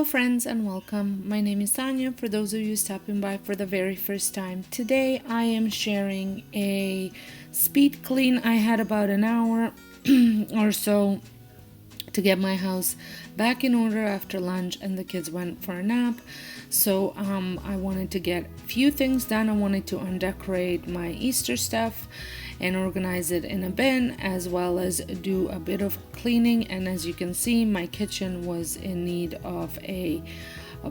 friends, and welcome. My name is Sonja. For those of you stopping by for the very first time, today I am sharing a speed clean. I had about an hour or so to get my house back in order after lunch, and the kids went for a nap. So I wanted to get a few things done. I wanted to undecorate my Easter stuff and organize it in a bin, as well as do a bit of cleaning. And as you can see, my kitchen was in need of a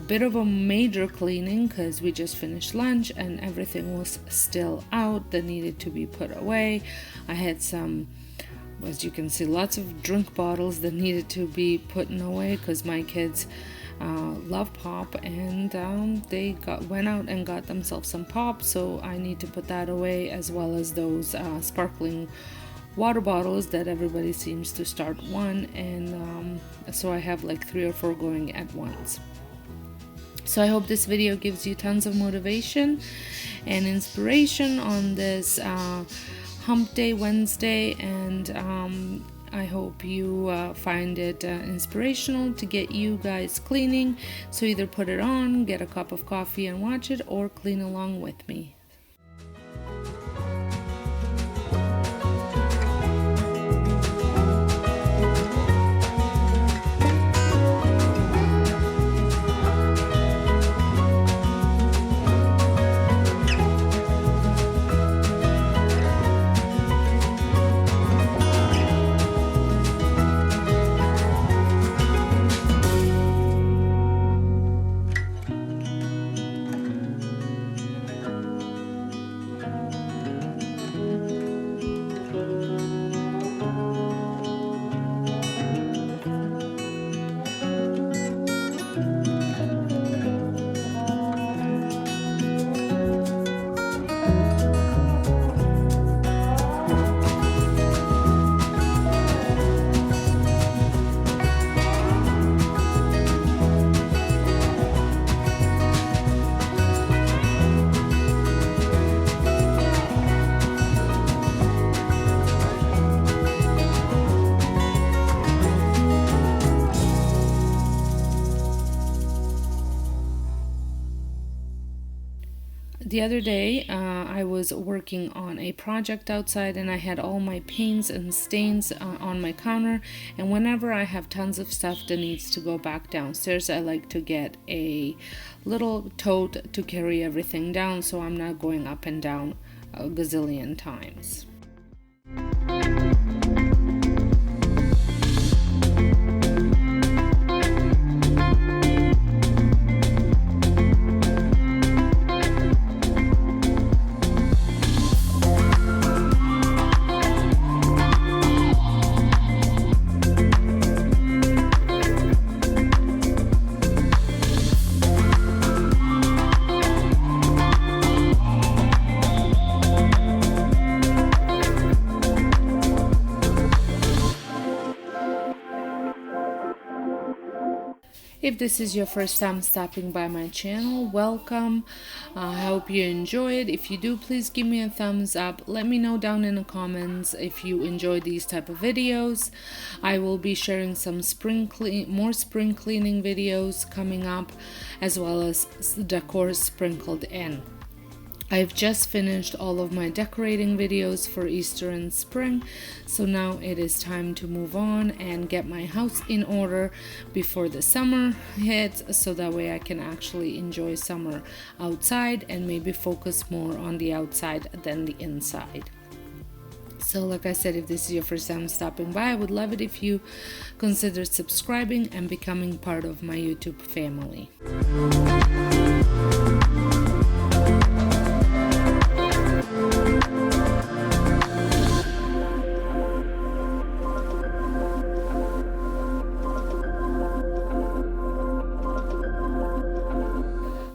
bit of a major cleaning because we just finished lunch and everything was still out that needed to be put away. I had some, as you can see, lots of drink bottles that needed to be put away because my kids love pop, and they went out and got themselves some pop, so I need to put that away, as well as those sparkling water bottles that everybody seems to start one, and so I have like 3 or 4 going at once. So I hope this video gives you tons of motivation and inspiration on this Hump Day Wednesday, and I hope you find it inspirational to get you guys cleaning. So either put it on, get a cup of coffee and watch it, or clean along with me. The other day, I was working on a project outside, and I had all my paints and stains on my counter. And whenever I have tons of stuff that needs to go back downstairs, I like to get a little tote to carry everything down, so I'm not going up and down a gazillion times. If this is your first time stopping by my channel, welcome. I hope you enjoy it. If you do, please give me a thumbs up. Let me know down in the comments if you enjoy these type of videos. I will be sharing some more spring cleaning videos coming up, as well as decor sprinkled in. I've just finished all of my decorating videos for Easter and spring, so now it is time to move on and get my house in order before the summer hits, so that way I can actually enjoy summer outside and maybe focus more on the outside than the inside. So like I said, if this is your first time stopping by, I would love it if you consider subscribing and becoming part of my YouTube family.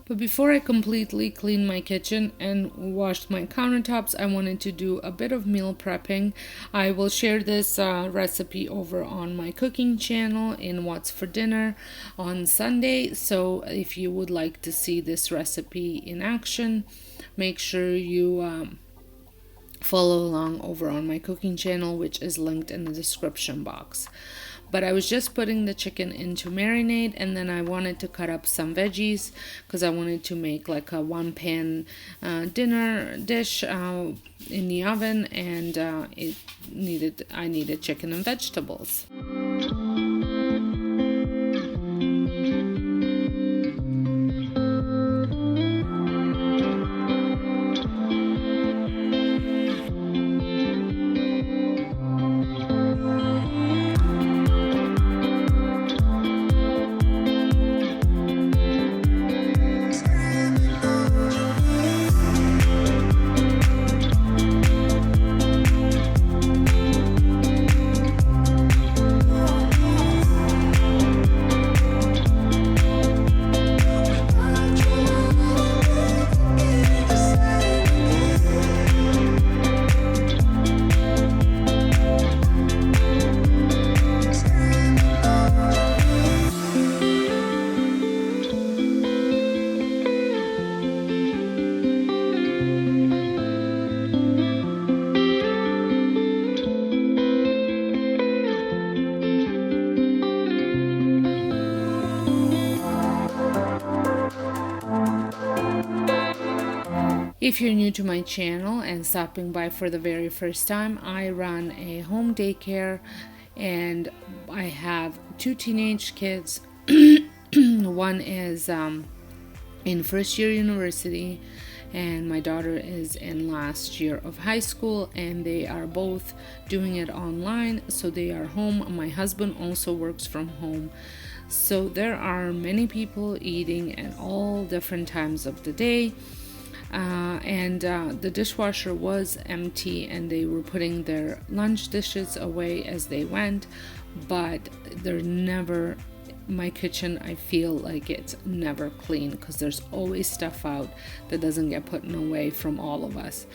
But before I completely cleaned my kitchen and washed my countertops, I wanted to do a bit of meal prepping. I will share this recipe over on my cooking channel in What's for Dinner on Sunday. So if you would like to see this recipe in action, make sure you follow along over on my cooking channel, which is linked in the description box. But I was just putting the chicken into marinade, and then I wanted to cut up some veggies because I wanted to make like a one pan dinner dish in the oven, and I needed chicken and vegetables. If you're new to my channel and stopping by for the very first time, I run a home daycare and I have two teenage kids. One is in first year university and my daughter is in last year of high school, and they are both doing it online, so they are home. My husband also works from home. So there are many people eating at all different times of the day. The dishwasher was empty and they were putting their lunch dishes away as they went, but they're never, my kitchen, I feel like it's never clean because there's always stuff out that doesn't get put away from all of us.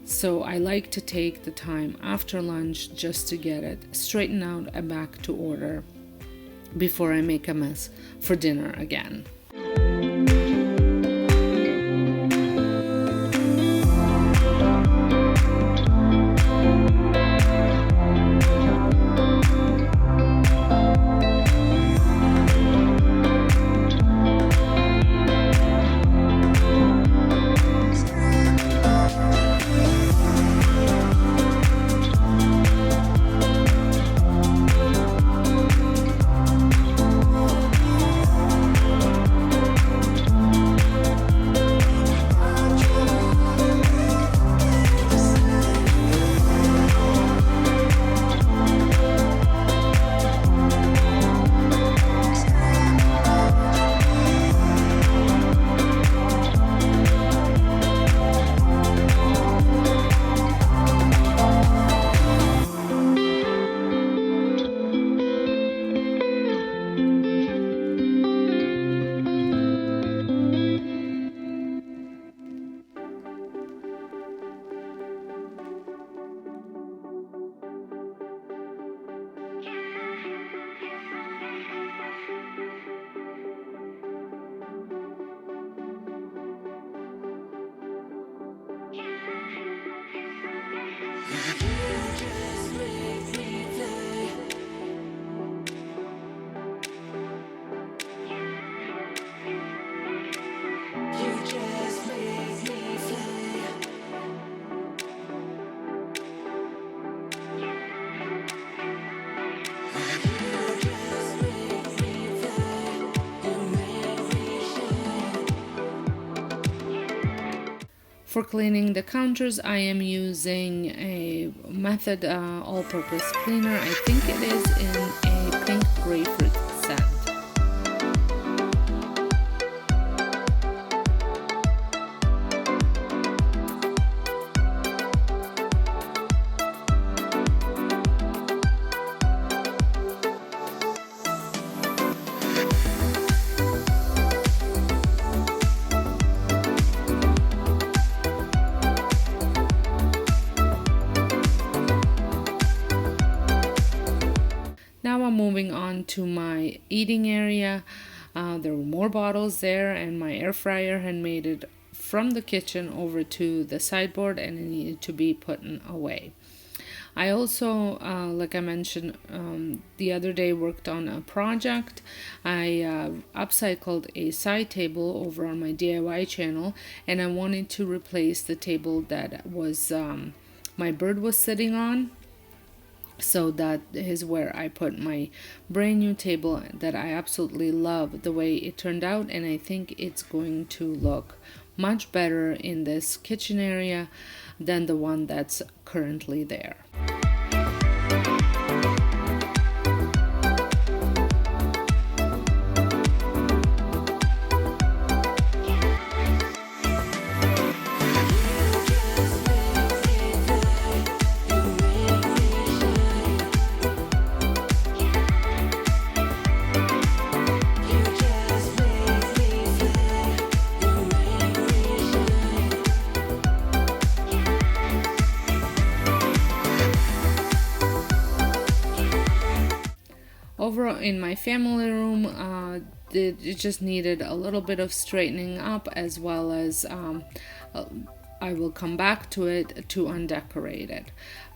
So I like to take the time after lunch just to get it straightened out and back to order before I make a mess for dinner again. For cleaning the counters, I am using a Method all-purpose cleaner. I think it is in a pink grapefruit scent. Now I'm moving on to my eating area. There were more bottles there, and my air fryer had made it from the kitchen over to the sideboard, and it needed to be put away. I also, like I mentioned the other day, worked on a project. I upcycled a side table over on my DIY channel, and I wanted to replace the table that was my bird was sitting on. So that is where I put my brand new table that I absolutely love the way it turned out, and I think it's going to look much better in this kitchen area than the one that's currently there. Over in my family room, it just needed a little bit of straightening up, as well as I will come back to it to undecorate it.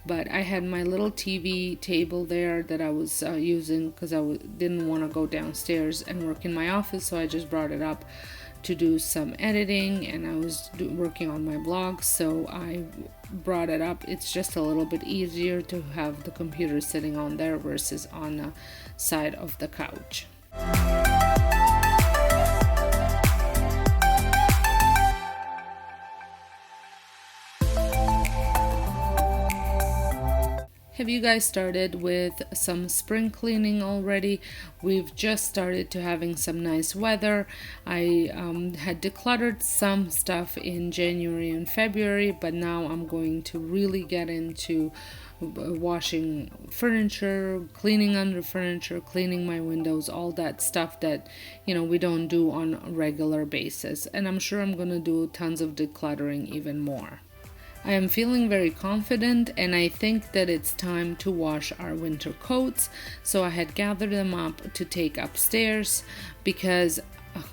But I had my little TV table there that I was using because didn't want to go downstairs and work in my office, so I just brought it up to do some editing, and I was working on my blog, so I brought it up. It's just a little bit easier to have the computer sitting on there versus on the side of the couch. Have you guys started with some spring cleaning already? We've just started to having some nice weather. I had decluttered some stuff in January and February, but now I'm going to really get into washing furniture, cleaning under furniture, cleaning my windows, all that stuff that we don't do on a regular basis. And I'm sure I'm going to do tons of decluttering even more. I am feeling very confident, and I think that it's time to wash our winter coats. So I had gathered them up to take upstairs because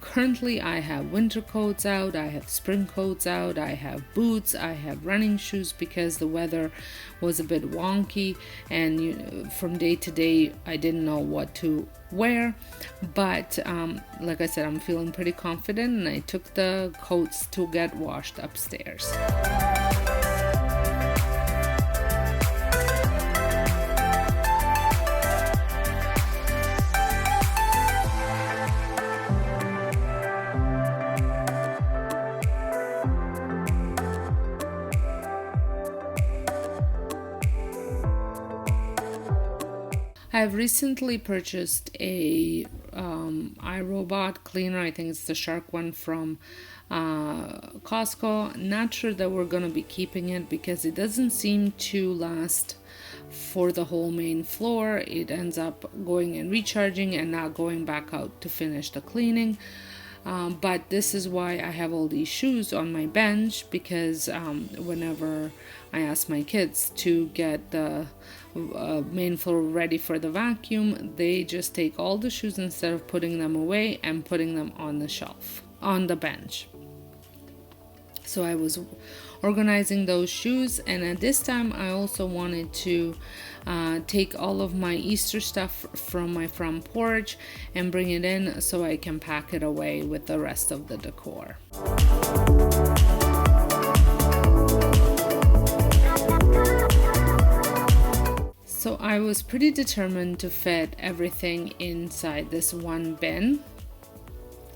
currently I have winter coats out, I have spring coats out, I have boots, I have running shoes because the weather was a bit wonky, and from day to day I didn't know what to wear. But like I said, I'm feeling pretty confident, and I took the coats to get washed upstairs. I've recently purchased a iRobot cleaner. I think it's the Shark one from Costco. Not sure that we're going to be keeping it because it doesn't seem to last for the whole main floor. It ends up going and recharging and not going back out to finish the cleaning. But this is why I have all these shoes on my bench, because whenever I ask my kids to get the main floor ready for the vacuum, they just take all the shoes instead of putting them away and putting them on the shelf, on the bench. So I was organizing those shoes, and at this time I also wanted to take all of my Easter stuff from my front porch and bring it in so I can pack it away with the rest of the decor. So I was pretty determined to fit everything inside this one bin.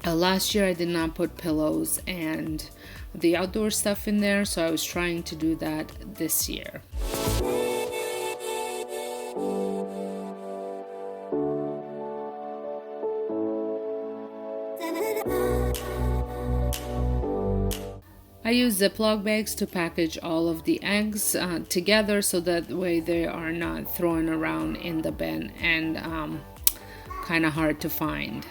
Last year I did not put pillows and the outdoor stuff in there, so I was trying to do that this year. I use Ziploc bags to package all of the eggs together so that way they are not thrown around in the bin and kind of hard to find.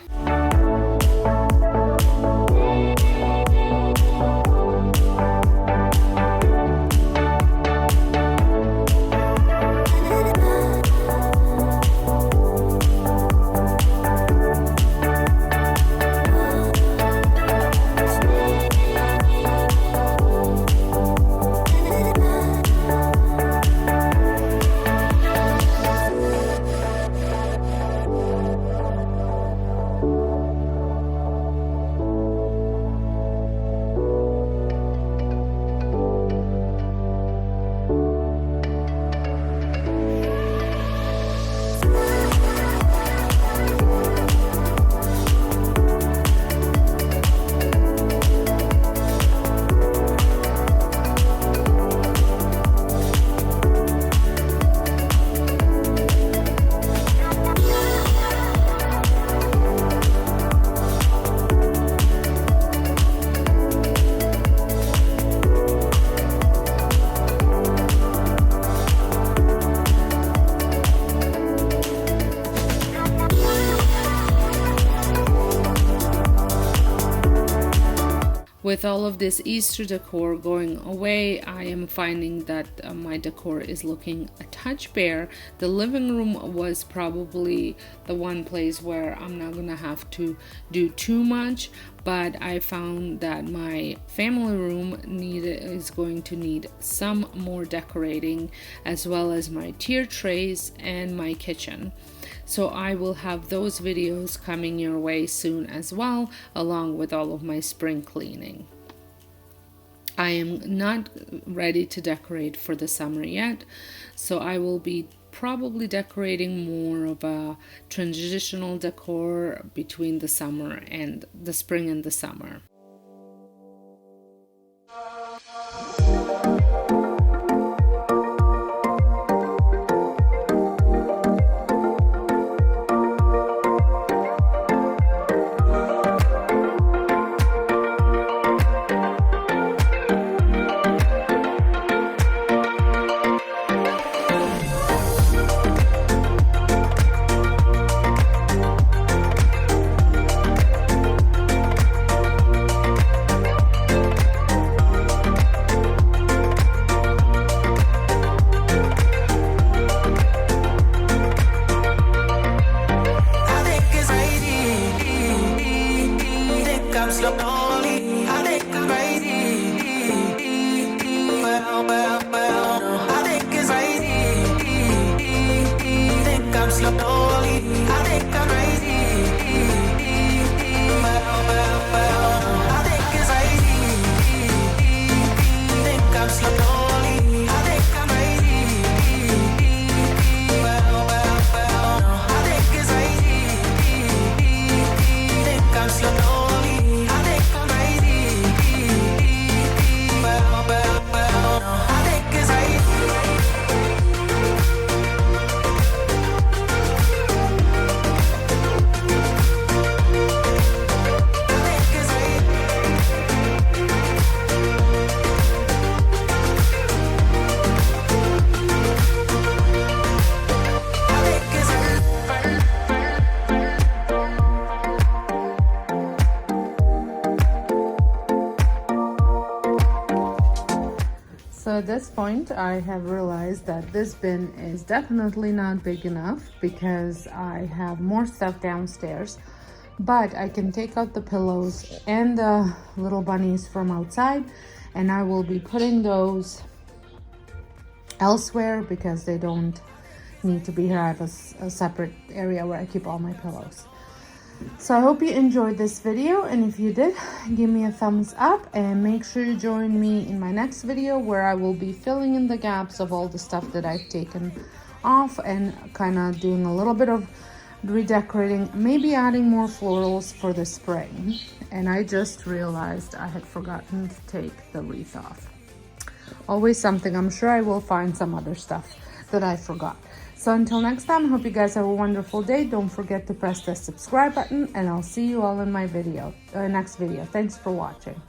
With all of this Easter decor going away, I am finding that my decor is looking a touch bare. The living room was probably the one place where I'm not gonna have to do too much, but I found that my family room is going to need some more decorating, as well as my tier trays and my kitchen. So I will have those videos coming your way soon as well, along with all of my spring cleaning. I am not ready to decorate for the summer yet, so I will be probably decorating more of a transitional decor between the summer and the spring and the summer. So at this point, I have realized that this bin is definitely not big enough because I have more stuff downstairs, but I can take out the pillows and the little bunnies from outside, and I will be putting those elsewhere because they don't need to be here. I have a separate area where I keep all my pillows. So I hope you enjoyed this video, and if you did, give me a thumbs up and make sure you join me in my next video where I will be filling in the gaps of all the stuff that I've taken off and kind of doing a little bit of redecorating, maybe adding more florals for the spring. And I just realized I had forgotten to take the wreath off. Always something. I'm sure I will find some other stuff that I forgot. So until next time, I hope you guys have a wonderful day. Don't forget to press the subscribe button, and I'll see you all in my next video. Thanks for watching.